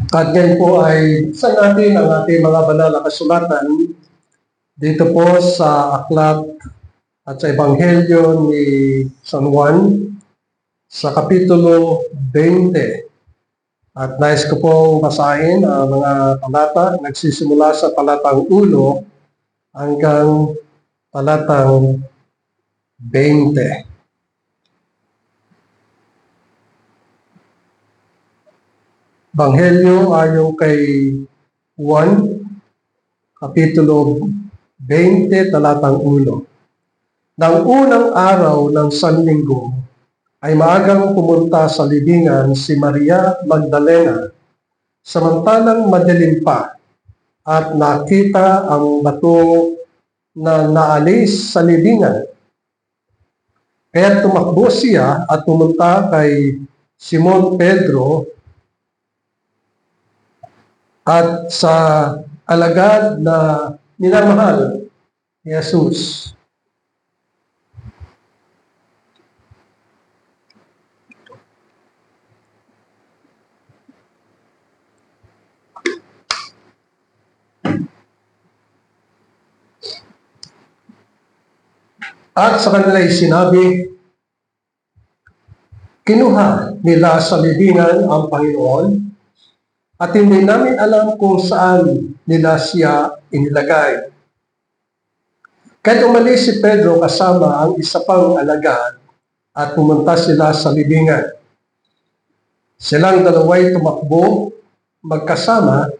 At yan po ay sa natin ang ating mga banal na kasulatan dito po sa aklat at sa Ebanghelyo ni San Juan sa Kapitulo 20. At nais ko pong basahin ang mga talata, nagsisimula sa talatang 1 hanggang talatang 20. Ebanghelyo ayon kay Juan, Kapitulo 20, talatang 1. Nang unang araw ng Sanlinggo, ay maagang pumunta sa libingan si Maria Magdalena, samantalang madilim pa, at nakita ang bato na naalis sa libingan. Kaya tumakbo siya at pumunta kay Simon Pedro at sa alagad na minamahal ni Jesus. At sa kanila ay sinabi, kinuha nila sa libingan ang Panginoon at hindi namin alam kung saan nila siya inilagay. Kahit umalis si Pedro kasama ang isa pang alagad at pumunta sila sa libingan. Silang dalawa'y tumakbo magkasama,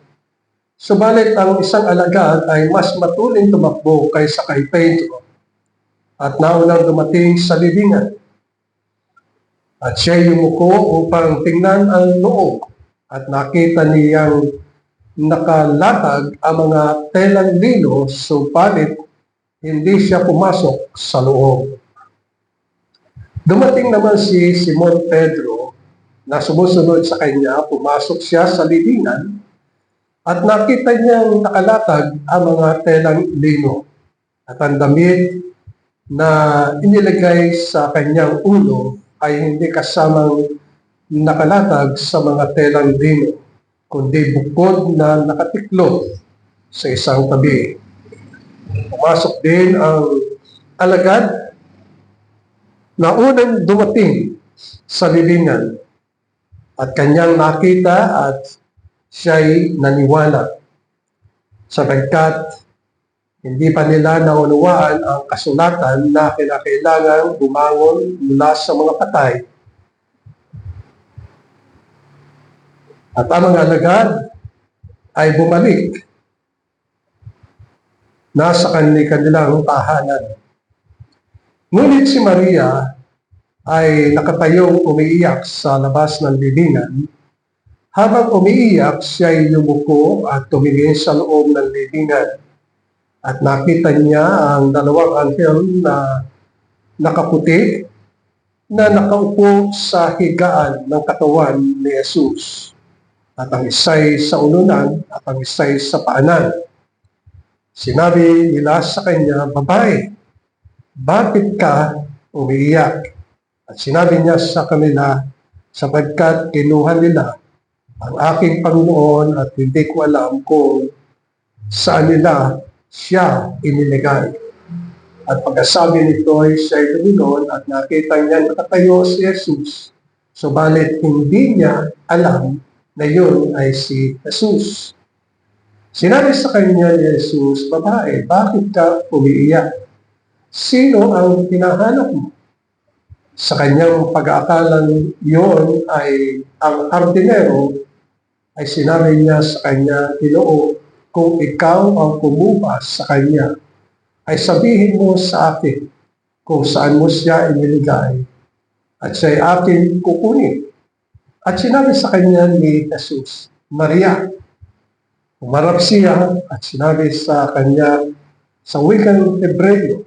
subalit ang isang alagad ay mas matuling tumakbo kaysa kay Pedro at naunang dumating sa libingan. At siya yumuko upang tingnan ang loob at nakita niyang nakalatag ang mga telang lino, subalit hindi siya pumasok sa loob. Dumating naman si Simon Pedro na sumusunod sa kanya, pumasok siya sa libingan at nakita niyang nakalatag ang mga telang lino at ang damit na inilagay sa kanyang ulo ay hindi kasamang nakalatag sa mga telang lino, kundi bukod na nakatiklop sa isang tabi. Pumasok din ang alagad na unang dumating sa libingan at kanyang nakita at siya'y naniwala, sapagkat hindi pa nila naunawaan ang kasulatan na kinakailangang bumangon mula sa mga patay. At ang mga alagad ay bumalik nasa kanilang tahanan. Ngunit si Maria ay nakatayong umiiyak sa labas ng libingan. Habang umiiyak, siya ay yumuko at tumingin sa loob ng libingan. At nakita niya ang dalawang anghel na nakaputi na nakaupo sa higaan ng katawan ni Jesus. At ang isa'y sa ulunan at ang isa'y sa paanan. Sinabi nila sa kanya, babae, bakit ka umiiyak? At sinabi niya sa kanila, sapagkat kinuha nila ang aking Panginoon at hindi ko alam kung saan nila siya inilagay. At pagkasabi nito ay siya'y lumingon at nakita niya nakatayo si Jesus. Subalit hindi niya alam na yun ay si Jesus. Sinabi sa kanya ni Jesus, babae, bakit ka umiiyak? Sino ang hinahanap mo? Sa kanyang pag-aakalang yun ay ang hardinero, ay sinabi niya sa kanya, Ginoo, kung ikaw ang kumuha sa kanya, ay sabihin mo sa akin kung saan mo siya iniligay at siya'y akin kukunin. At sinabi sa kanya ni Jesus, Maria. Umarap siya at sinabi sa kanya sa wikang Hebreo,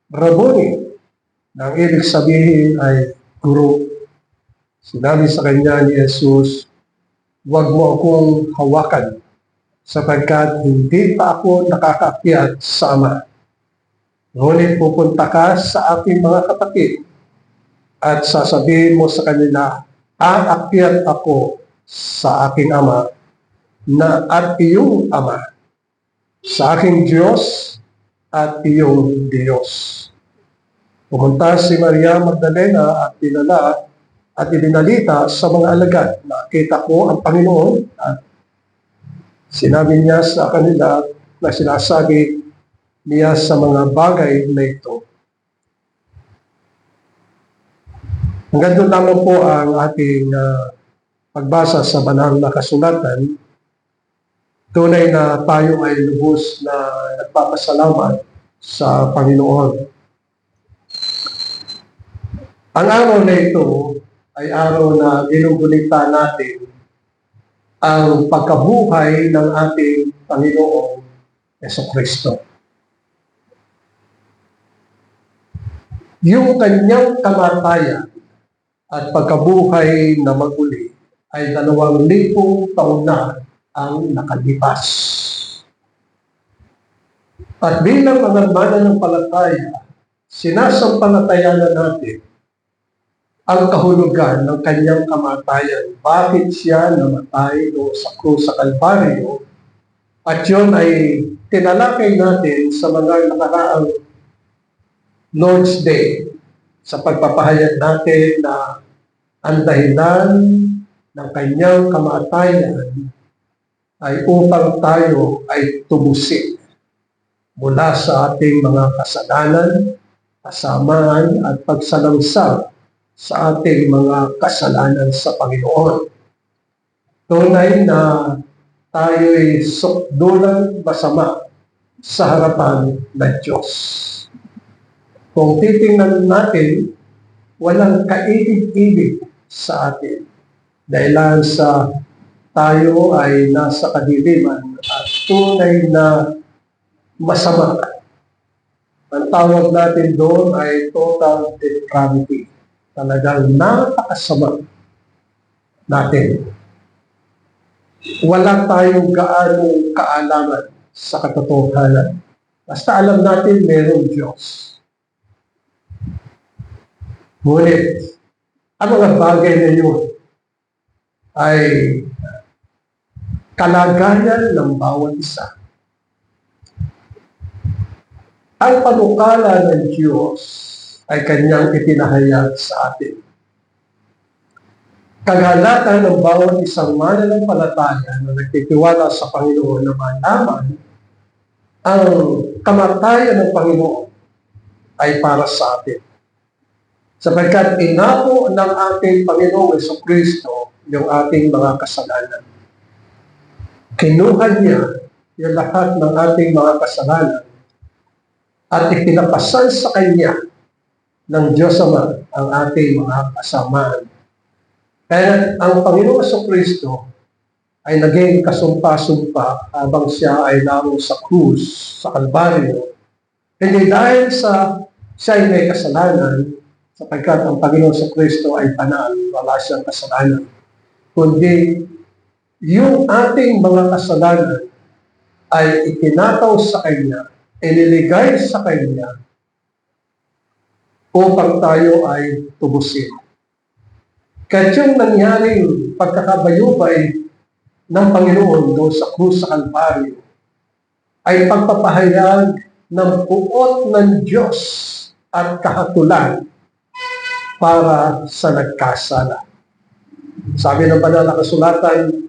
Rabboni, na ang ibig sabihin ay guro. Sinabi sa kanya ni Jesus, huwag mo akong hawakan, sapagkat hindi pa ako nakakaakyat sa Ama. Ngunit pupunta ka sa aking mga kapatid at sasabihin mo sa kanila, aakyat ako sa aking ama at iyong ama, sa aking Diyos at iyong Diyos. Pumunta si Maria Magdalena at ibinalita sa mga alagad, nakita ko ang Panginoon at sinabi niya sa kanila na sinasabi niya sa mga bagay na ito. Hanggang doon lamang po ang ating pagbasa sa banal na kasulatan. Tunay na tayo ay lubos na nagpapasalamat sa Panginoon. Ang araw na ito ay araw na ginugunita natin ang pagkabuhay ng ating Panginoong Jesucristo. Yung kanyang kamatayan at pagkabuhay na maguli ay 2,000 taon na ang nakalipas. At bilang mga mananampalataya, sinasampalatayanan natin ang kahulugan ng kanyang kamatayan. Bakit siya namatay doon sa krus sa Kalbaryo? At yun ay tinalakay natin sa mga nakaraang Lord's Day sa pagpapahayag natin na ang dahilan ng kanyang kamatayan ay upang tayo ay tubusin mula sa ating mga kasalanan, kasamaan at pagsalangsang sa ating mga kasalanan sa Panginoon. Tunay na tayo'y sukdulang masama sa harapan ng Diyos. Kung titingnan natin, walang kaibig-ibig sa atin. Dahil sa tayo ay nasa kadiliman at tunay na masama. Ang tawag natin doon ay total depravity. Talagang napakasama natin. Wala tayong gaanong kaalaman sa katotohanan. Basta alam natin mayroong Diyos. Ngunit, ang mga bagay na yun ay kalagayan ng bawat isa. Ang panukala ng Diyos ay kanyang itinahayag sa atin. Kagalatan ng bawat isang mananampalataya na nagtitiwala sa Panginoon na malaman ang kamatayan ng Panginoon ay para sa atin. Sapagkat inako ng ating Panginoong Jesucristo yung ating mga kasalanan. Kinuha niya yung lahat ng ating mga kasalanan at ipinapasan sa Kanya ng Diyos Ama ang ating mga kasamaan. Kaya ang Panginoong Jesucristo ay naging kasumpa-sumpa habang siya ay naroon sa krus, sa Kalbaryo. Hindi dahil sa siya ay may kasalanan, sapagkat ang Panginoon Jesucristo ay banal, wala siyang kasalanan. Kundi yung ating mga kasalanan ay itinataw sa Kanya, iniligay sa Kanya upang tayo ay tubusin. Kahit yung nangyaring pagkakabayubay ng Panginoon doon sa krus sa Kalbaryo ay pagpapahayag ng puot ng Diyos at kahatulan para sa nagkasala. Sabi ng banal na kasulatan,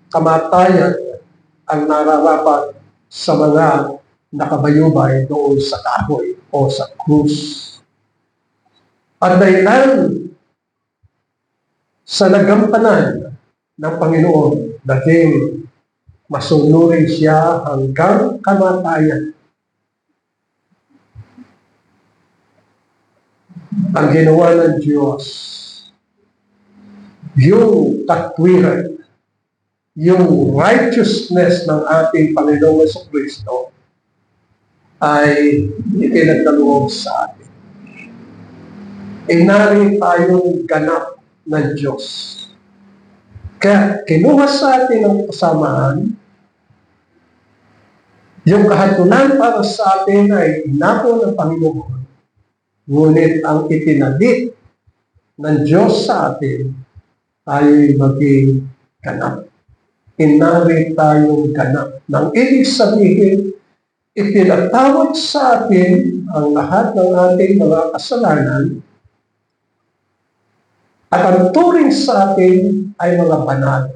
kamatayan ang nararapat sa mga nakabayubay doon sa kahoy o sa krus. At dahilan sa nagampanan ng Panginoon, naging masunurin siya hanggang kamatayan. Ang ginawa ng Diyos, yung katwiran, yung righteousness ng ating Panginoong Jesucristo ay itinagkaloob sa atin. Inari tayong ganap ng Diyos. Kaya kinuha sa atin ang kasamaan Yung kahatulan para sa atin ay inako ng Panginoon, ngunit ang itinalit ng Diyos sa atin, tayo'y maging ganap. Inari tayong ganap. Nang ibig sabihin, ipinatawad sa atin ang lahat ng ating mga kasalanan at ang turing sa atin ay mga banal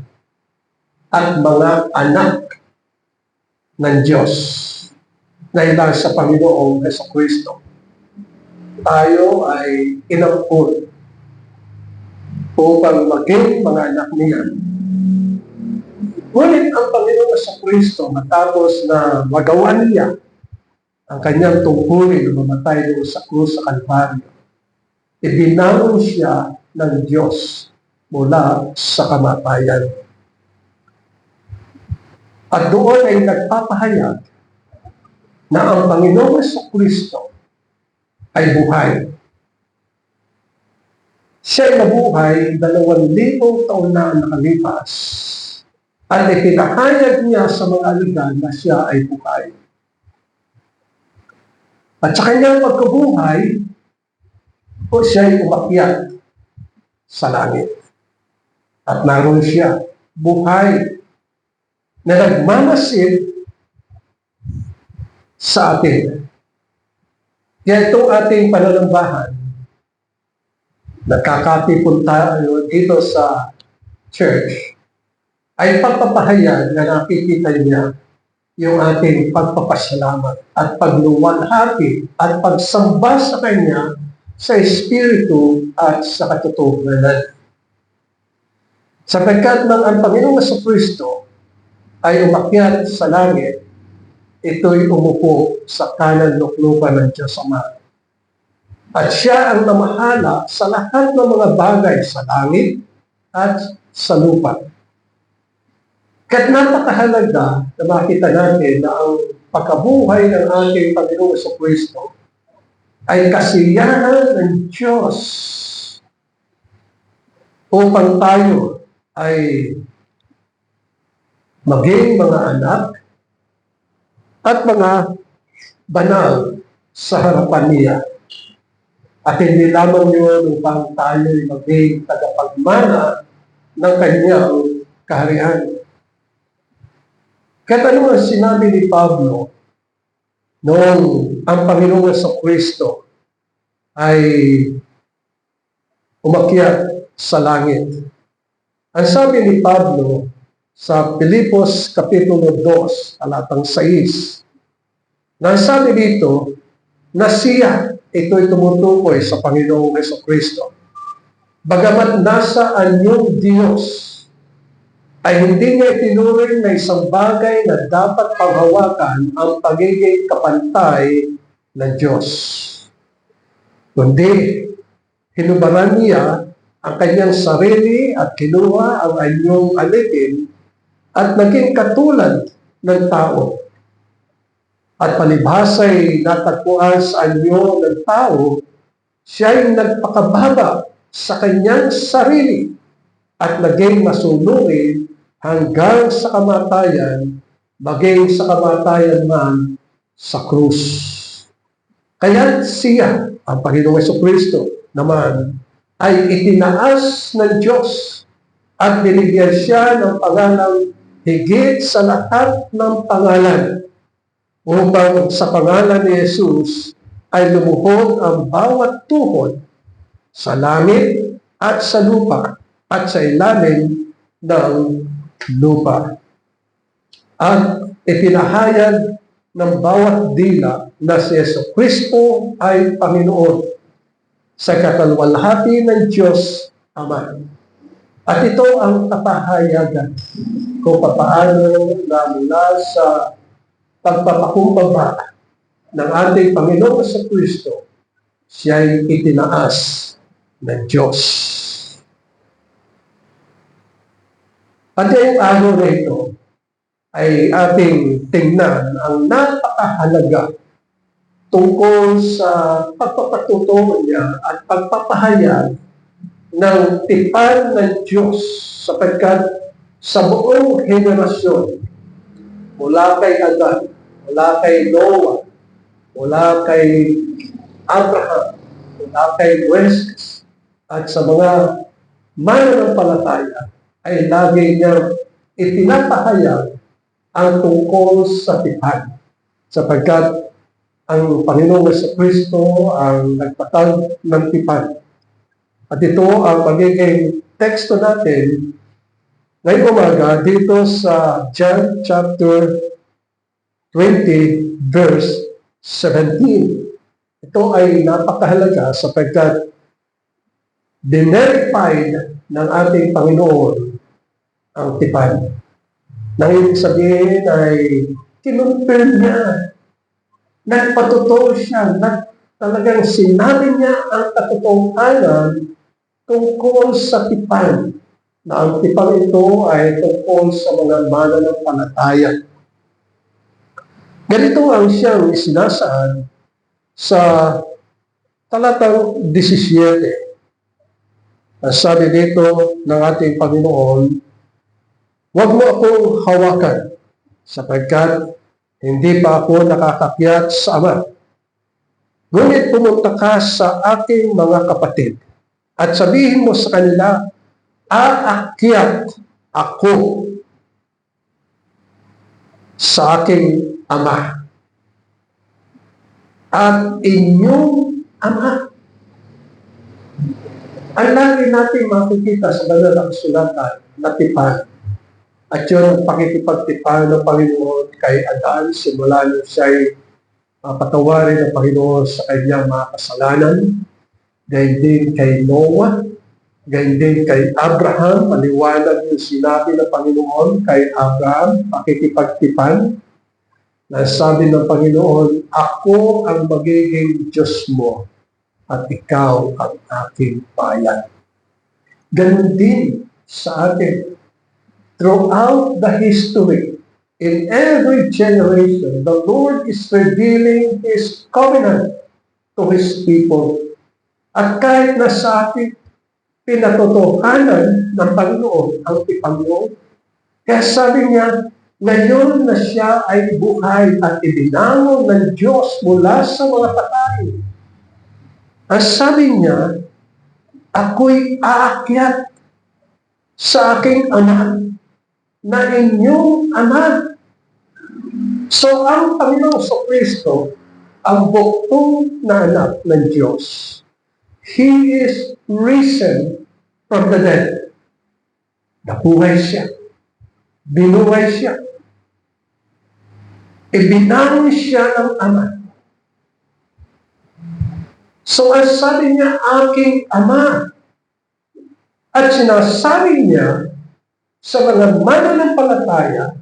at mga anak ng Diyos na ilang sa Panginoong Jesucristo. Tayo ay inampun upang maging mga anak niya. Ngunit ang Panginoong Jesucristo, matapos na magawa niya ang kanyang tungkulin na mamatay doon sa krus sa Kalbaryo, ibinangon siya ng Diyos mula sa kamatayan. At doon ay nagpapahayag na ang Panginoong Jesucristo ay buhay. Siya ay nabuhay 2,000 taon na nakalipas at ipinahayag niya sa mga alagad na siya ay buhay. At sa kanyang pagkabuhay, siya ay umakyat sa langit. At naroon siya, buhay, na nagmamasid sa atin. Kaya itong ating pananambahan, nagkakatipon tayo dito sa church, ay pagpapahayag na nakikita niya yung ating pagpapasalamat at pagluwalhati at pagsamba sa Kanya sa Espiritu at sa katotohanan. Sapagkat nang ang Panginoong Jesucristo ay umakyat sa langit, ito'y umupo sa kanan luklupan ng Diyos Ama. At siya ang namahala sa lahat ng mga bagay sa langit at sa lupa. Kaya't napakahalaga na makita natin na ang pagkabuhay ng ating Panginoong Jesucristo ay kasiyahan ng Diyos upang tayo ay maging mga anak at mga banal sa harapan niya. At hindi lamang yun upang tayo ay maging tagapagmana ng kanyang kaharian. Kaya ano ang sinabi ni Pablo noong ang Panginoong Jesucristo ay umakyat sa langit? Ang sabi ni Pablo sa Filipos Kapitulo 2, talatang 6, na sabi dito na siya, ito'y tumutukoy sa Panginoong Jesucristo, bagamat nasa anyong Diyos, ay hindi niya itinuring na isang bagay na dapat panghawakan ang pagiging kapantay ng Diyos. Kundi, hinubaran niya ang kanyang sarili at kinuha ang anyong alipin at naging katulad ng tao. At palibhasa'y natagpuan sa anyo ng tao, siya'y nagpakababa sa kanyang sarili at naging masunurin hanggang sa kamatayan, maging sa kamatayan man sa krus. Kaya siya, ang Panginoong Jesucristo naman, ay itinaas ng Diyos at binigyan siya ng pangalang higit sa lahat ng pangalan, upang sa pangalan ni Jesus ay lumuhod ang bawat tuhod sa langit at sa lupa at sa ilalim ng lupa. At ipinahayag ng bawat dila na si Jesucristo ay Panginoon sa katalwalhati ng Diyos Ama. At ito ang kapahayagan kung papaano na mula sa pagpapakumbaba ng ating Panginoong Jesucristo, siya'y itinaas ng Diyos. At yung araw na ito ay ating tingnan ang napakahalaga tungkol sa pagpapatutungo niya at pagpapahayag ng tipan ng Diyos, sapagkat sa buong henerasyon mula kay Adan, mula kay Noah, mula kay Abraham, mula kay Moises, at sa mga mananampalataya ay lagi niyang itinatahayag ang tungkol sa tipan. Sapagkat ang Panginoong Jesucristo ang nagtatag ng tipan. At ito ang magiging teksto natin ngayong umaga dito sa John chapter 20 verse 17. Ito ay napakahalaga sapagkat dinerified ng ating Panginoon ang tipan. Nang ibig sabihin ay kinumpirm niya, nagpatotoo siya, talagang sinabi niya ang katotohanan tungkol sa tipan, na ang tipan ito ay tungkol sa mga mananampalataya. Ganito ang siyang isinasaad sa talatang 17. Ang sabi dito ng ating Panginoon, "Huwag mo akong hawakan, sapagkat hindi pa ako nakakakyat sa Ama. Ngunit pumunta ka sa aking mga kapatid at sabihin mo sa kanila, aakyat ako sa aking Ama at inyong Ama." Ang lagi natin makikita sa banal na kasulatan na tipan. At yun ang pakikipagtipan ng Panginoon kay Adan simula nung siya'y patawarin ng Panginoon sa kanyang mga kasalanan. Gayon din kay Noah, gayon din kay Abraham, maliwanag yung sinabi ng Panginoon kay Abraham, pakikipagtipan. Na sabi ng Panginoon, "Ako ang magiging Diyos mo at ikaw ang aking bayan." Ganon din sa atin. Throughout the history, in every generation, the Lord is revealing His covenant to His people. At kahit na sa ating pinatotohanan ng Panginoon ang ipanginoon, kaya sabi niya, ngayon na siya ay buhay at ibinangon ng Diyos mula sa mga patay. Ang sabi niya, ako'y aakyat sa aking Ama, na inyong Ama. So, ang Panginoong Jesucristo, ang buktong na anak ng Diyos. He is risen from the dead. Nabuhay siya. Binuhay siya. Ibinangon siya ng Ama. So, ang sabi niya, aking Ama. At sinasabi niya sa mga mananampalataya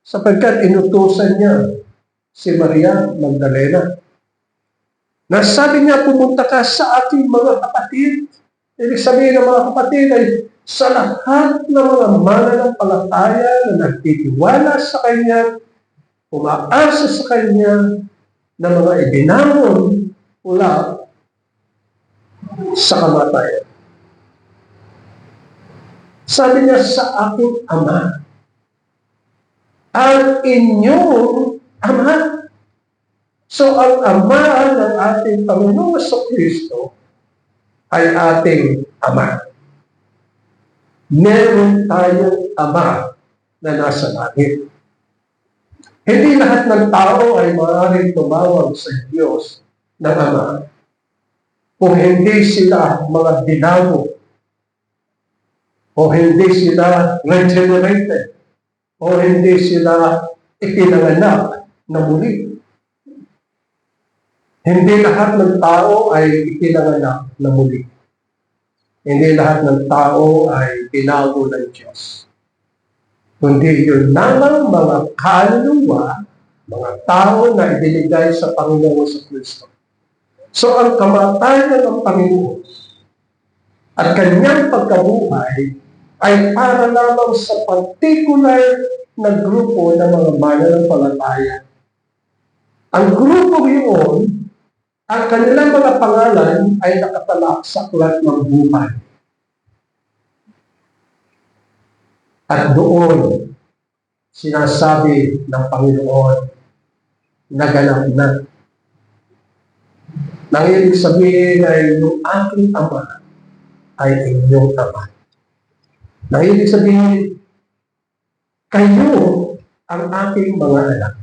sapagkat inutusan niya si Maria Magdalena. Nasabi niya, pumunta ka sa ating mga kapatid. Ibig sabihin ng mga kapatid ay sa lahat ng mga mananampalataya na nagtitiwala sa Kanya, umaasa sa Kanya, na mga ibinangon mula sa kamatayan. Sabi niya, sa aking Ama, ang inyong Ama. So, ang Ama ng ating Panginoong Jesucristo ay ating Ama. Meron tayong Ama na nasa langit. Hindi lahat ng tao ay maaaring tumawag sa Diyos ng Ama kung hindi sila mga binago, o hindi sila regenerated, o hindi sila ipinanganak na muli. Hindi lahat ng tao ay ipinanganak na muli. Hindi lahat ng tao ay binago ng Diyos. Kundi yun lamang mga kaluluwa, mga tao na ibinigay sa Panginoon sa Kristo. So ang kamatayan ng Panginoon at kanyang pagkabuhay ay para lamang sa particular na grupo ng mga mananampalataya. Ang grupo yun, ang kanilang mga pangalan ay nakatalak sa aklat ng buhay. At doon, sinasabi ng Panginoon naganap na. Nang ibig sabihin ay yung aking ama ay inyong ama. Nang ibig sabihin, kayo ang aking mga anak.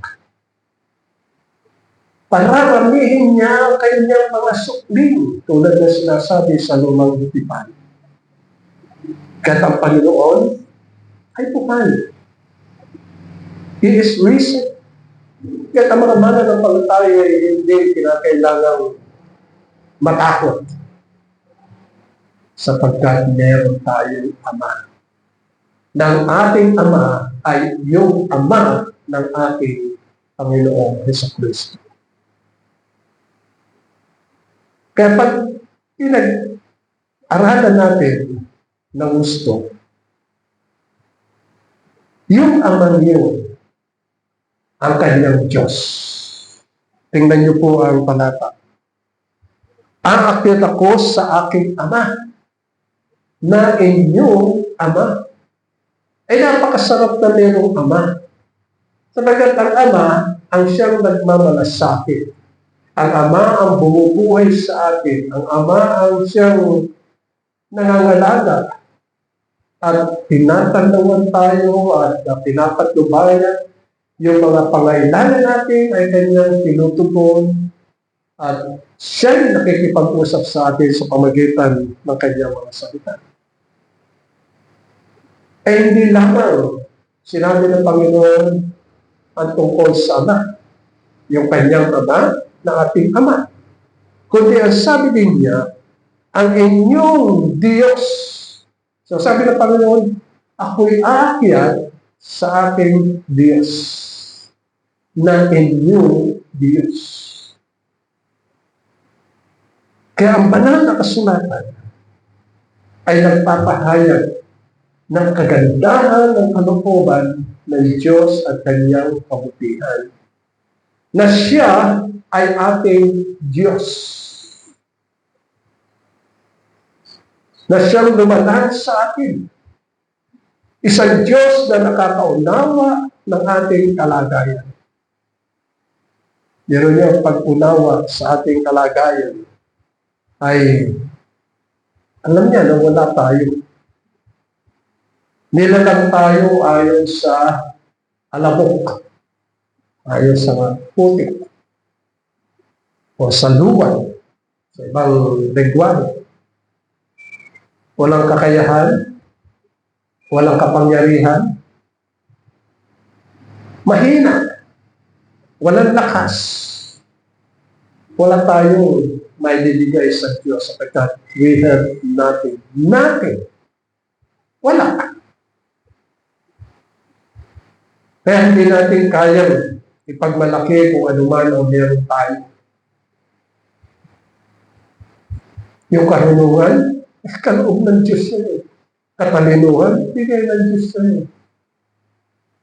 Pararamihin niya ang kanyang mga sukling tulad na sinasabi sa lumang tipan. Kat ang Panginoon ay buhay. He is risen. Kat ang mga mananampalataya ay hindi kinakailangang matakot sapagkat meron tayong ama. Ng ating ama ay yung ama ng ating Panginoong Jesucristo. Kaya pag pinag-aralan natin ng gusto, yung amang yun, ang kanyang Diyos. Tingnan niyo po ang talata. Aakyat ako sa aking ama, na inyong ama. Ay napakasarap na merong ama. Sabagat ang ama, ang siyang nagmamalasakit. Ang ama ang bumubuhay sa atin. Ang ama ang siyang nangangalaga. At tinatanawan tayo at pinapatubayan yung mga pangailangan natin ay kanyang tinutugon at siya'y nakikipag-usap sa atin sa pamagitan ng kanyang mga salita. Ay hindi lamang sinabi ng Panginoon ang tungkol sa ama, yung kanyang ama na ating ama. Kundi ang sabi din niya, ang inyong Diyos. So sabi ng Panginoon, ako'y aakyat sa aking Diyos, na inyong Diyos. Kaya ang banal na kasulatan ay nagpapahayag ng kagandahan ng kalooban ng Diyos at kanyang kabutihan, na siya ay ating Diyos. Na siyang lumalang sa atin. Isang Diyos na nakakaunawa ng ating kalagayan. Meron niya pag-unawa sa ating kalagayan ay alam niya na wala tayo. Nilalang tayo ayon sa alabok, ayon sa putik, o sa luwan, sa ibang lengguwahe. Walang kakayahan, walang kapangyarihan, mahina, walang lakas, wala tayong may bibigay sa Diyos sapagkat we have nothing. Nothing. Wala. Kaya hindi natin kayang ipagmalaki kung ano man ang meron tayo. Yung karunungan, kaloob ng Diyos yun. Katalinuhan, bigay ng Diyos yun.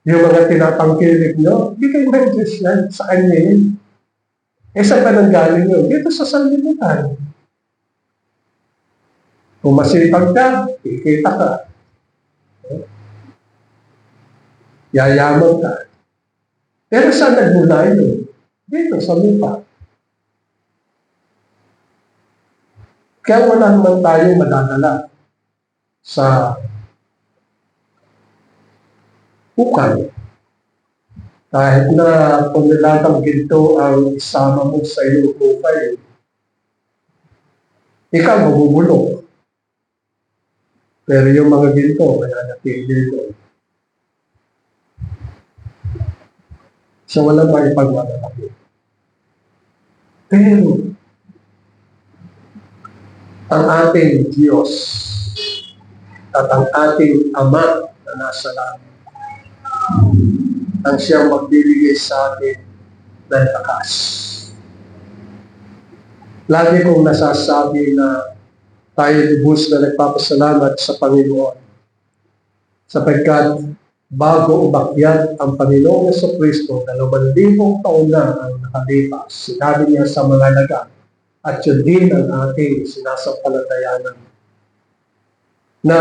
Yung mga tinatangkilik nyo, bigay ng Diyos yan sa Kanya yun. Eh, saan ka nang galing yun? Dito sa sanlibutan. Kung masipag ka, kikita ka. Yayaman ka. Pero saan nagmula yun? Dito sa lupa. Kaya wala naman tayong madadala sa ukay. Kahit na kung nilatang ginto ang isama mo sa iyong ukay, ikaw mabubulok. Pero yung mga ginto, mananatili doon. So walang maipagmamalaki. Pero ang ating Diyos at ang ating Ama na nasa langit ang siyang magbibigay sa atin ng lakas. Lagi kong nasasabi na tayo lubos na nagpapasalamat sa Panginoon sapagkat bago umakyat ang Panginoong Jesucristo, 2,000 taon na ang nakalipas, sinabi niya sa mga laga, at yun din ang ating sinasampalatayanan, na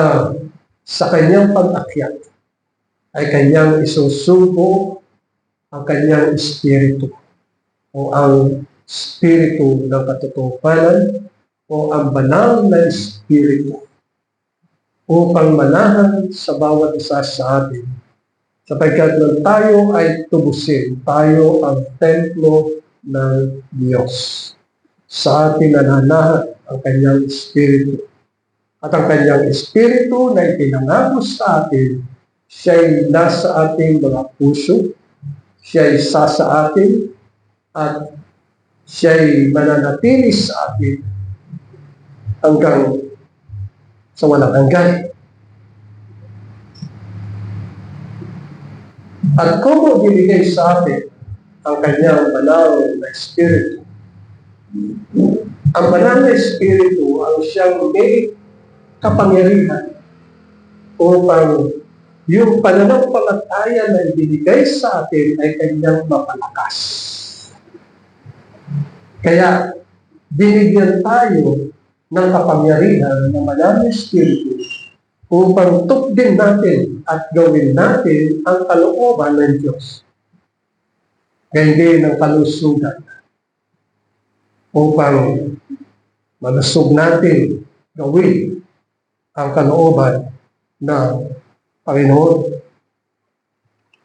sa kanyang pag-akyat ay kanyang isusubo ang kanyang espiritu o ang Espiritu ng katotohanan o ang banal na Espiritu upang manahan sa bawat isa sa atin. Sapagkat nang tayo ay tubusin, tayo ang templo ng Diyos. Sa atin nananahan ang kanyang Espiritu. At ang kanyang Espiritu na ipinangako sa atin, siya'y nasa ating mga puso, siya'y sa atin, at siya'y mananatili sa atin hanggang sa walang hanggan. At kung binigay sa atin ang kanyang banal na Espiritu, ang banal na Espiritu ang siyang may kapangyarihan upang yung pananampalataya na ibinigay sa atin ay kanyang mapalakas. Kaya binigyan tayo ng kapangyarihan ng banal na Espiritu upang tukdin natin at gawin natin ang kalooban ng Diyos. Kaya hindi ng kalusugan. Upang malusog natin gawin ang kalooban ng Panginoon.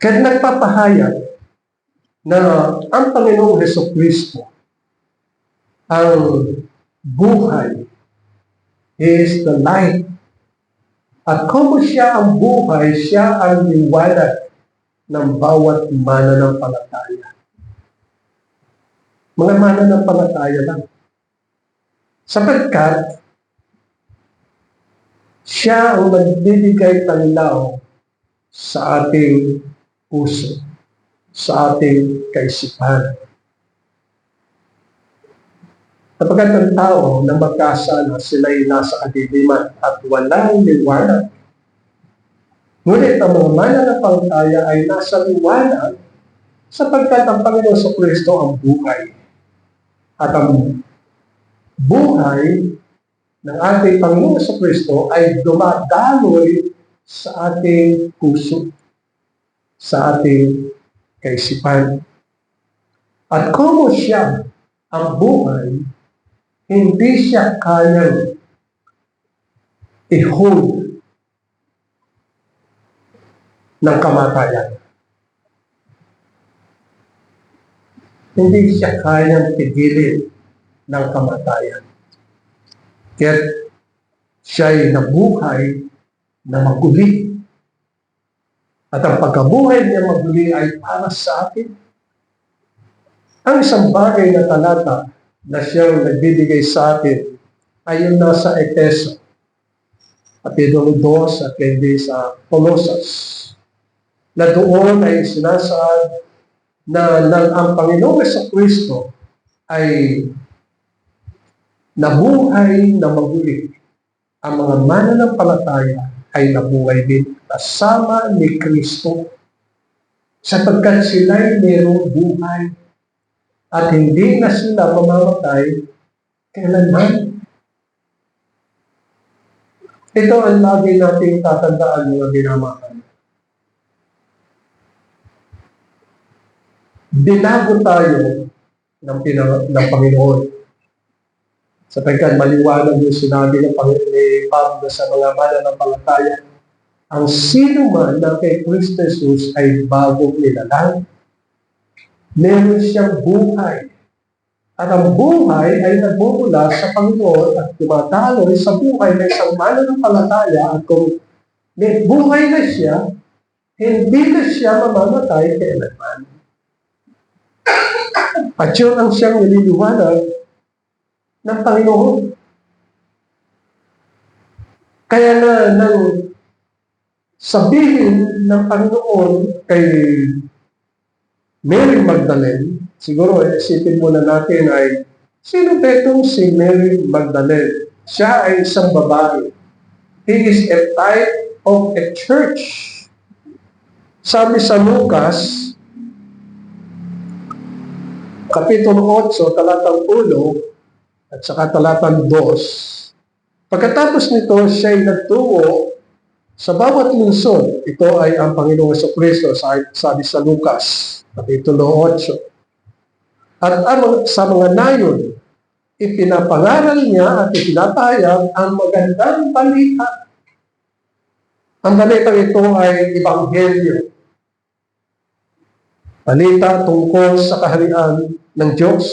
Kaya nagpapahayag na ang Panginoong Jesucristo ang buhay, is the light. At kung siya ang buhay, siya ang liwanag ng bawat mananampalataya. Mga mananampalataya lang. Sapagkat siya ang magbibigay tanglaw sa ating puso, sa ating kaisipan. Sapagkat ang tao na magkasala, sila'y nasa kadiliman at walang liwanag. Ngunit ang mga mananampalataya ay nasa liwanag sapagkat ang Panginoon sa Kristo ang buhay. At ang buhay ng ating Panginoon sa Kristo ay dumadaloy sa ating puso, sa ating kaisipan. At kung siya ang buhay, hindi siya kayang i-hold ng kamatayan. Hindi siya kayang pigilin ng kamatayan. Kaya siya'y nabuhay na maguli. At ang pagkabuhay niya maguli ay para sa atin. Ang isang bagay na talata na siyang nagbibigay sa atin ay yung nasa Efeso, Kapitulo 2 at hindi sa Colossus, na doon ay sinasaad na ang Panginoon sa Kristo ay nabuhay na maguli. Ang mga mananampalataya ay nabuhay din kasama ni Kristo sapagkat sila'y mayroong buhay at hindi na sila mamamatay kailanman. Ito ang lagi nating tatandaan, mga binamahal. Binago tayo ng Panginoon. Sapagkat maliwanag yung sinabi ng Pablo sa mga mananampalataya, ang sino man na kay Kristo Jesus ay bagong nilalang. Meron siyang buhay. At ang buhay ay nagmumula sa Panginoon at tumataloy sa buhay ng isang mananampalataya. At kung may buhay na siya, hindi na siya mamamatay kailanman. At yun ang siyang nililiwanag ng Panginoon. Kaya na nang sabihin ng Panginoon kay Mary Magdalene, siguro isipin muna natin ay, sino ba itong si Mary Magdalene? Siya ay isang babae. He is a type of a church. Sabi sa Lucas, Kapitulo 8, talatang 1, at saka talatang 2. Pagkatapos nito, siya ay nagtungo sa bawat lungsod. Ito ay ang Panginoong Jesucristo, sabi sa Lucas, Kapitulo 8. At sa mga nayon, ipinapangaral niya at ipinapahayag ang magandang balita. Ang balitang ito ay Ebanghelyo. Balita tungkol sa kaharian ng Diyos.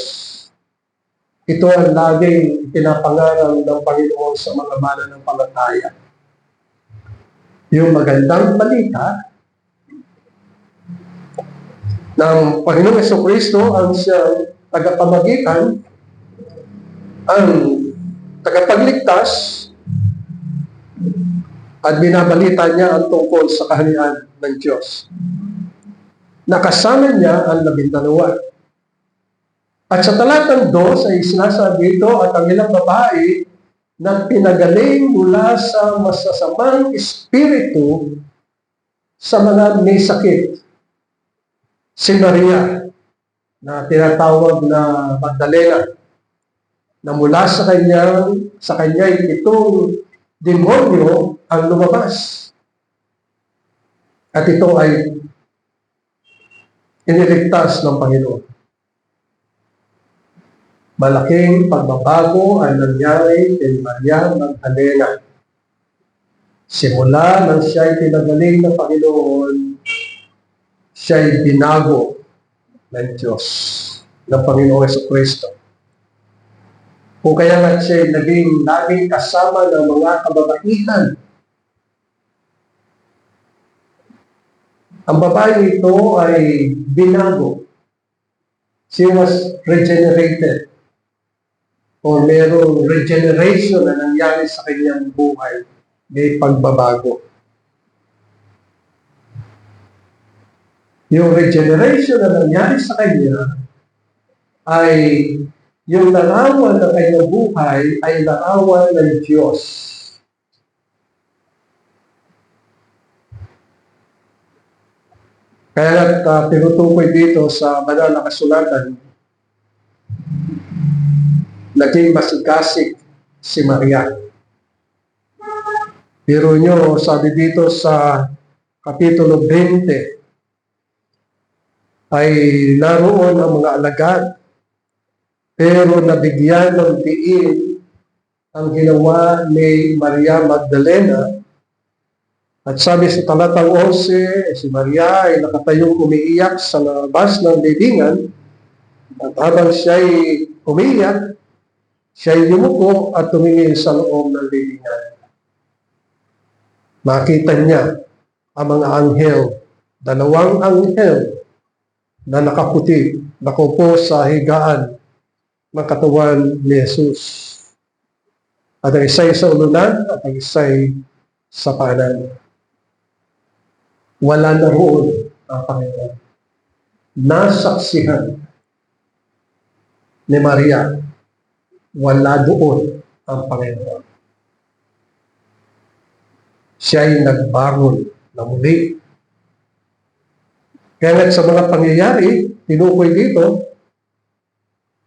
Ito ang laging pinapangaral ng Panginoon sa mga mananampalataya. Yung magandang balita ng Panginoong Jesucristo ang siyang tagapamagitan, ang tagapagligtas, at binabalita niya ang tungkol sa kaharian ng Diyos. Nakasama niya ang 12. At sa talatang 2 ay sinasabi ito at ang ilang babae na pinagaling mula sa masasamang espiritu sa mga may sakit. Si Maria, na tinatawag na Magdalena, na mula sa kanya itong demonyo ang lumabas. At ito ay iniligtas ng Panginoon. Malaking pagbabago ang nangyari kay Maria Magdalena. Simula nang siya ay pinagaling ng Panginoon, siya ay binago ng Diyos, ng Panginoong Jesucristo. Kung kaya nga siya ay naging kasama ng mga kababaihan. Ang babae ito ay binago. She was regenerated. O merong regeneration na nangyari sa kanyang buhay. May pagbabago. Yung regeneration na nangyari sa kanya ay yung larawan ng kanyang buhay ay larawan ng Diyos. Kaya tinutukoy dito sa banal na kasulatan, naging masigasig si Maria. Pero nyo, sabi dito sa Kapitulo 20, ay naroon ang mga alagad, pero nabigyan ng diin ang ginawa ni Maria Magdalena. At sabi sa talatang 11, si Maria ay nakatayong umiiyak sa labas ng libingan. At habang siya'y umiiyak, siya'y yumuko at tumingin sa loob ng libingan. Makita niya ang mga anghel, 2 anghel na nakaputi, nakupo sa higaan ng katawan ni Jesus. At ang isa'y sa ulunan at ang isa'y sa paanan. Wala na roon ang Panginoon. Nasaksihan ni Maria, wala doon ang Panginoon. Siya ay nagbangon na muli. Kaya sa mga pangyayari, tinukoy dito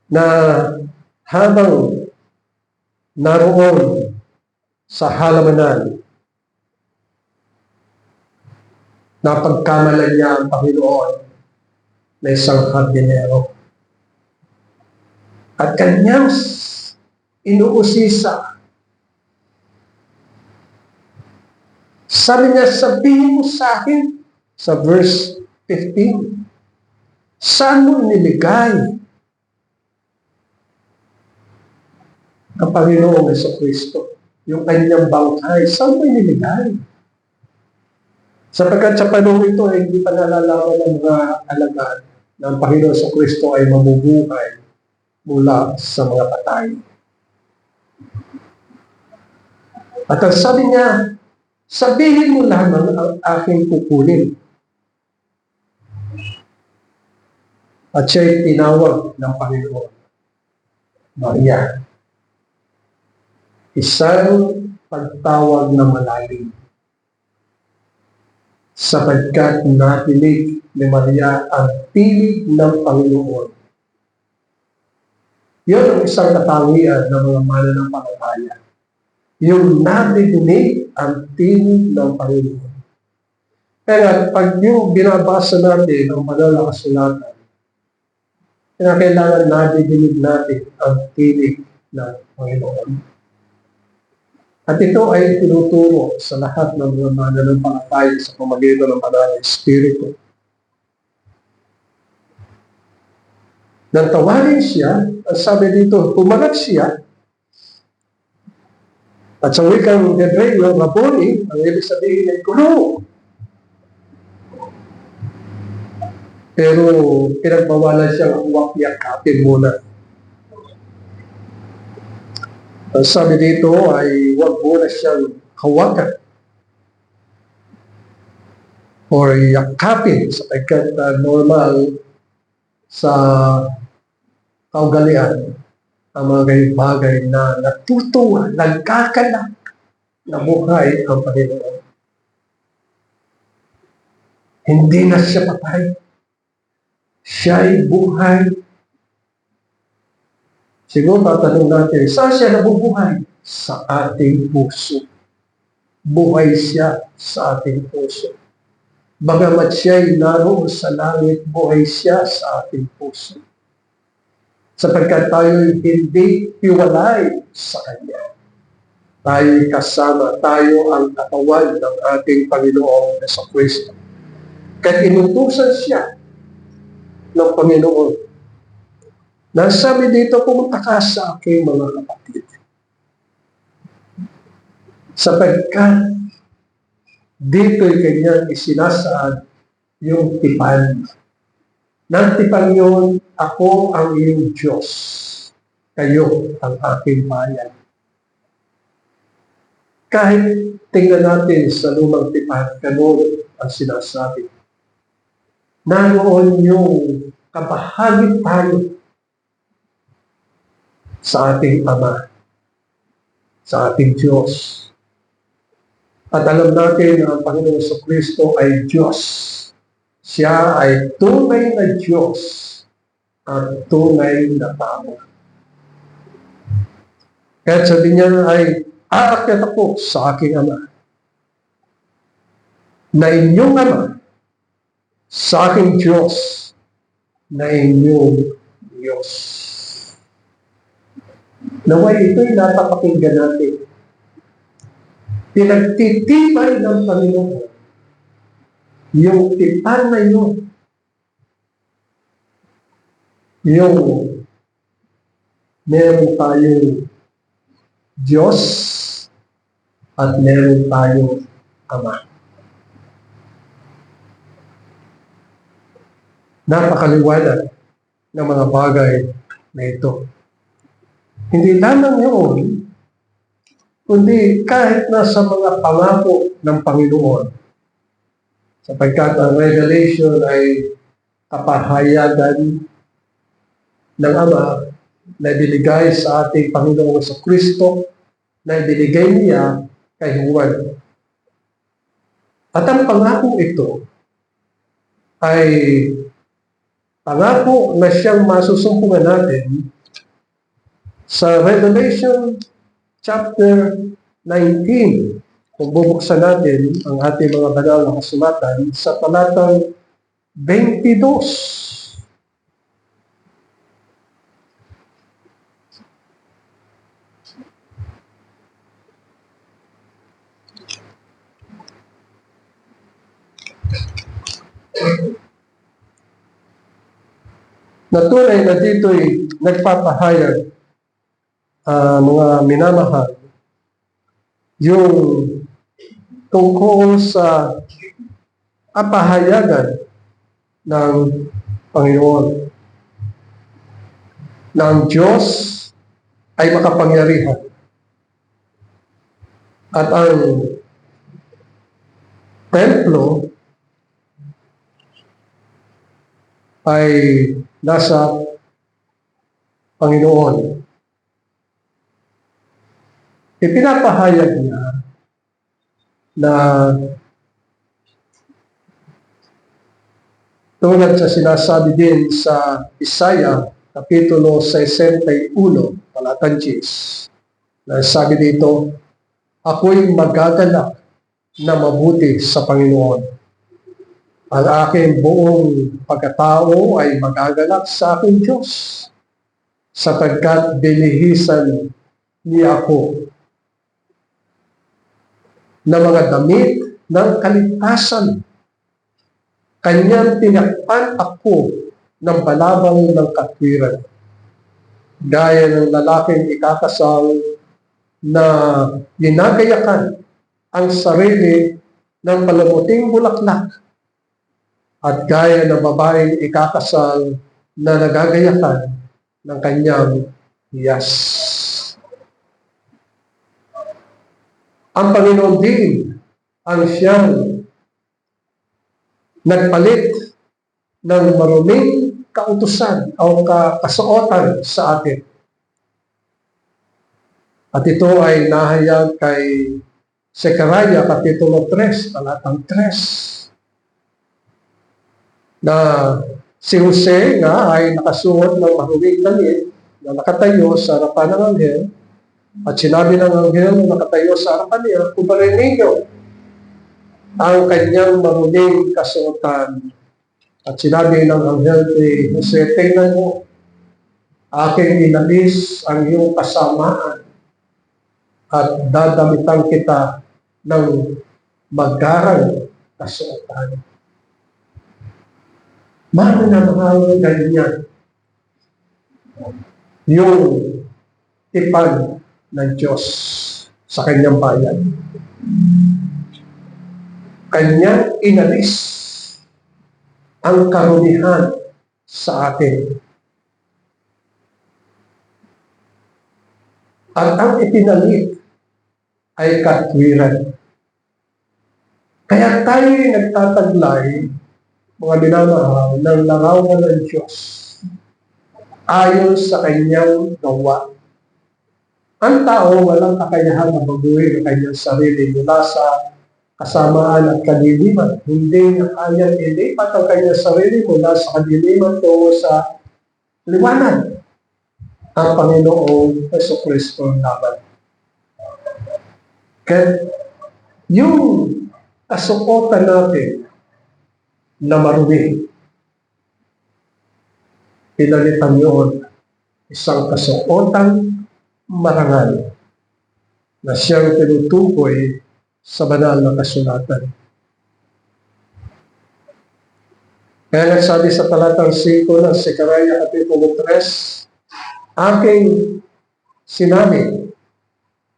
na habang naroon sa halamanan, napagkamalan niya ang Panginoon na isang hardinero. At kanyang inuusisa. Sabi niya, sabihin mo sa akin, sa verse 15, saan mo iniligay ang Panginoong Jesucristo? Yung kanyang bangkay, saan mo iniligay? Sapagkat sa panahon ito, hindi pa nalalaman ng mga alagad na ang Panginoong Jesucristo ay mabubuhay mula sa mga patay. At ang sabi niya, sabihin mo lamang ang aking kukunin. At siya'y tinawag ng Panginoon, Maria. Isang pagtawag na malalim. Sapagkat natinig ni Maria ang tinig ng Panginoon. Yun ang isang katangian ng mga mananampalataya. Yung natinig ang tinig ng Panginoon. Kaya pag yung binabasa natin ang banal na kasulatan, Kaya kailangan nadidinig natin ang tinig ng Panginoon. At ito ay tinuturo sa lahat ng mga mananampalataya sa pamamagitan ng Banal na Espiritu. Nang tawagin siya, ang sabi dito, pumagat siya, at sa wikang Hebreo, Rabboni, ang ibig sabihin ay guro. Pero pinagbawalan siyang uwak-yakapin muna. Ang sabi dito ay huwag muna siyang hawakan or yakapin sapagkat normal sa kaugalian ang mga bagay na natutuwa, nagkakalak na buhay ang Panginoon. Hindi na siya patay. Siya ay buhay. Siguro tatanong natin, saan siya nabubuhay? Sa ating puso. Buhay siya sa ating puso. Bagamat siya ay naroon sa langit, buhay siya sa ating puso. Sapagkat tayo hindi hiwalay sa Kanya. Tayo kasama, tayo ang katawan ng ating Panginoong Jesucristo. Kaya inutusan siya ng Panginoon. Nasabi dito, pumunta ka sa aking mga kapatid. Sapagkat dito'y kanyang isinasaad yung tipan. Nang tipan yun, ako ang iyong Diyos. Kayo ang aking bayan. Kahit tingnan natin sa lumang tipan, ganun ang sinasabi. Naroon yung kabahagi tayo sa ating Ama, sa ating Diyos. At alam natin na ang Panginoon Jesucristo ay Diyos. Siya ay tunay na Diyos at tunay na tao. Kaya sabi niya ay, aakyat ako sa aking Ama, na inyong Ama, sa aking Diyos, na inyong Diyos. Naway ito'y napapakinggan natin. Pinagtitibay ng Panginoon yung tipan na yun. Yung meron tayong Diyos at meron tayong Ama. Napakaliwanag ng mga bagay na ito. Hindi lamang yun, kundi kahit nasa mga pangako ng Panginoon. Sapagkat ang revelation ay kapahayagan ng Ama na ibinigay sa ating Panginoon sa Kristo, na ibinigay niya kay Juan. At ang pangako ito ay pangako na siyang masusumpungan natin sa Revelation chapter 19. Kung bubuksan natin ang ating mga banal na kasulatan sa talatang 22. Na tunay na dito'y nagpapahayag mga minamahal yung tungkol sa kapahayagan ng Panginoon na ang Diyos ay makapangyarihan at ang templo ay nasa Panginoon. Ipinapahayag niya na tulad sa sinasabi din sa Isaiah, Kapitulo 61, talatang 10, na sabi dito, ako'y magagalak na mabuti sa Panginoon. Ang aking buong pagkatao ay magagalak sa aking Diyos, sapagkat binihisan niya ako na mga damit ng kaligtasan. Kanyang tinakpan ako ng balabal ng katwiran, gaya ng lalaking ikakasal na ginagayakan ang sarili ng palamuting bulaklak, at gaya ng babaeng ikakasal na nagagayakan ng kanyang hiyas. Ang Panginoon din ang siyang nagpalit ng maruming kautusan o kasuotan sa atin. At ito ay nahayag kay Zechariah Kapitulo 3, talatang 3, na si Jose nga ay nakasuot ng maruming damit na nakatayo sa harapan ng anghel, at sinabi ng anghel na nakatayo sa harapan niya, "Kubarin ninyo ang kanyang maruming kasuotan." At sinabi ng anghel kay Jose, "Tingnan mo, aking inalis ang iyong kasamaan at dadamitan kita ng magarang kasuotan." Mahal na mahal ganyan yung tipan ng Diyos sa kanyang bayan. Kanyang inalis ang karumihan sa atin. At ang ipinalit ay katwiran. Kaya tayo nagtataglay, mga minamahal, ng larawan ng Diyos ayon sa kanyang gawa. Ang tao walang kakayahan na baguhin ang kanyang sarili mula sa kasamaan at kadiliman. Hindi na kanyang ilipat ang kanyang sarili mula sa kadiliman tungo sa liwanag. Ang Panginoong Jesucristo naman. Kaya yung kasuotan natin na marumi, pinalitan yun isang kasuotang marangal na siyang tinutukoy sa banal na kasulatan. Kaya nagsabi sa talatang 5 ng Zechariah Kapitulo 3, aking sinabi,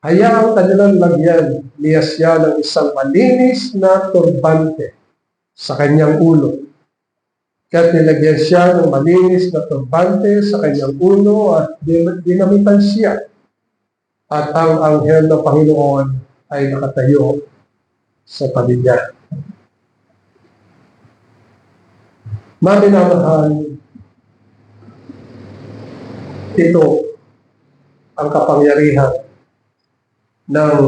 hayaang kanilang lagyan niya siya ng isang malinis na turbante sa kanyang ulo. Kaya't nilagyan siya ng malinis na turbante sa kanyang ulo at dinamitan siya. At ang anghel ng Panginoon ay nakatayo sa tabi niya. Maminamahal, ito ang kapangyarihan ng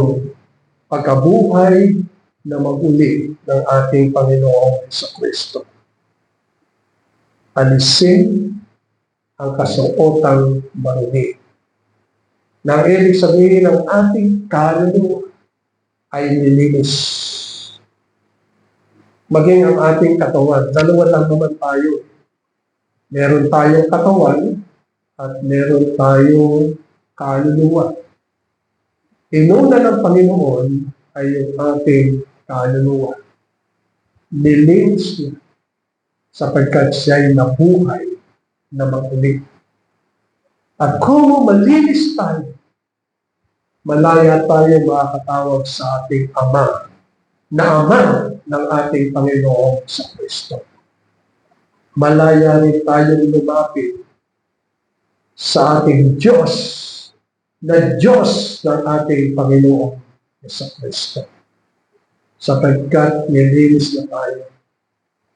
pagkabuhay na mag-uli ng ating Panginoong Jesucristo. Alisin ang kasuotang marumi. Nang ibig sabihin ng ating kaluluwa ay nilinis. Maging ang ating katawan, dalawa lang naman tayo. Meron tayong katawan at meron tayong kaluluwa. Inuna ng Panginoon ay yung ating kaluluwa. Nilinis niya sapagkat siya'y nabuhay na mag-uli. At kung malinis tayo, malaya tayo makakatawag sa ating Ama, na Ama ng ating Panginoong sa Kristo. Malaya rin tayong lumapit sa ating Diyos, na Diyos ng ating Panginoong sa Kristo. Sapagkat nilinis na tayo.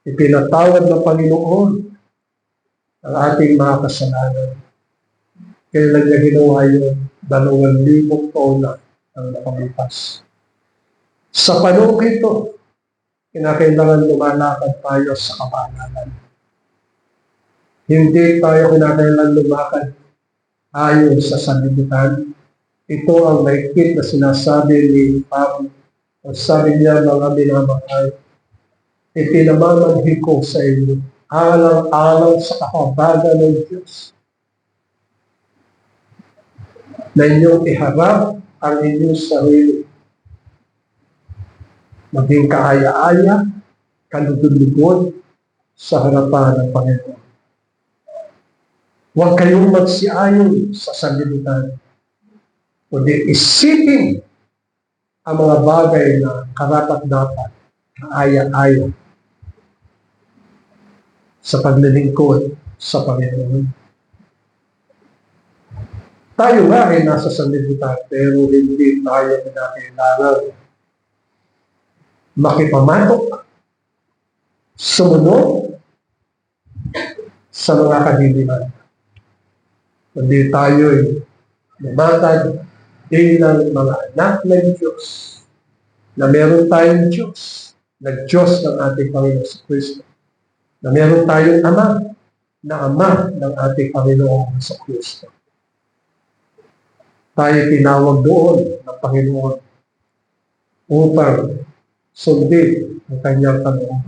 Ipinatawad ng Panginoon ang ating mga kasalanan. Kailan niya ginawa yun? 2,000 taon na ang nakalipas. Sa panahon ito, kinakailangan lumalakad tayo sa kabanalan. Hindi tayo kinakailangan lumakad ayon sa sanlibutan. Ito ang mahigpit na sinasabi ni Pablo. Ang sabi niya, mga minamahal, ipinamamanhi ko sa inyo, alang-alang sa kahabagan ng Diyos, na inyong iharap ang inyong sarili, maging kaaya-aya, kalugod-lugod sa harapan ng Panginoon. Huwag kayong magsiayon sa sanlibutan, kundi isipin ang mga bagay na karapat-dapat, kaaya-aya sa paglilingkod sa Panginoon. Tayo nga ay nasa sanlibutan, pero hindi tayo kailangan makipamatok, sumunod sa mga kadiliman. Kundi tayo'y lumatag bilang mga anak ng Diyos, na meron tayong Diyos, na Diyos ng ating Panginoon sa Kristo, na meron tayong Ama, na Ama ng ating Panginoon sa Kristo. Tayo tinawag doon ng Panginoon upang sundin ang kanyang kalooban.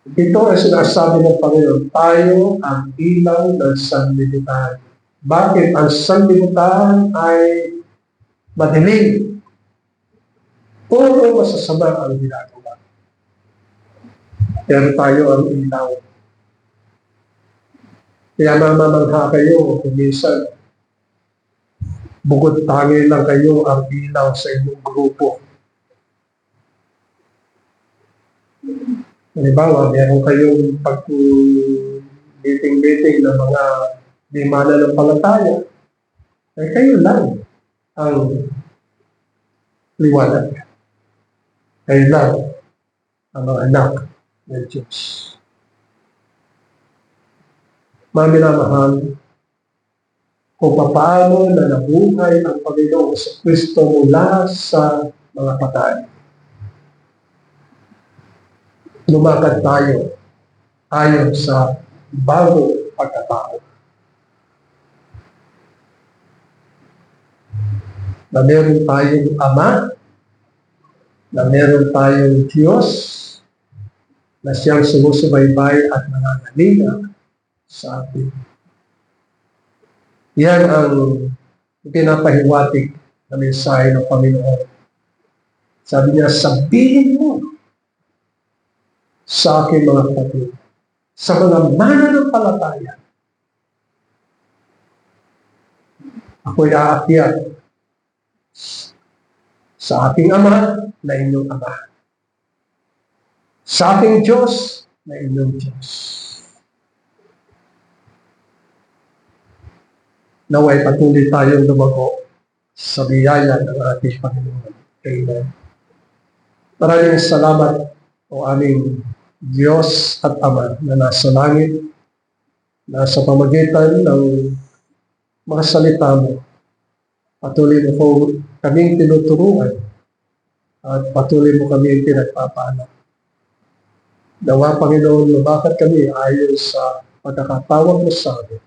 Ito ay sinasabi ng Panginoon, tayo ang ilaw ng sanlibutan. Bakit ang sanlibutan ay madilim? Puro masasama ang ginagawa. Pero tayo ang ilaw. Kaya mamamangha kayo kung minsan bukod tangi lang kayo ang ilaw sa inyong grupo. Halimbawa, meron kayong pag-meeting ng mga di mananampalataya, ay kayo lang ang liwanag. Kayo lang ang mga anak ng Diyos. Mga minamahal, kung paano na nabuhay ang Panginoon sa Kristo mula sa mga patay. Lumakad tayo ayon sa bagong pagkatao. Na meron tayong Ama, na meron tayong Diyos, na siyang sumusubaybay at nangangalina sa atin. Yan ang pinapahiwatig na mensahe ng Panginoon. Sabi niya, sabihin mo sa aking mga kapatid, sa mga mananampalataya, ako'y aakyat sa ating Ama na inyong Ama, sa ating Diyos na inyong Diyos. Naway patuloy tayong lumago sa biyaya ng ating Panginoon. Amen. Maraming salamat o aming Diyos at Ama na nasa langit, nasa pamagitan ng mga salita mo. Patuloy mo po kaming tinuturuan at patuloy mo kami pinagpapaalam. Nawa, Panginoon, lumakad kami ayon sa pagkakatawag mo sa amin.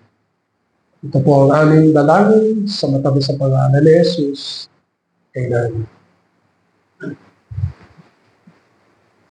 Ito po ang aming dalangin sa matamis sa pangalan ni Jesus. Amen.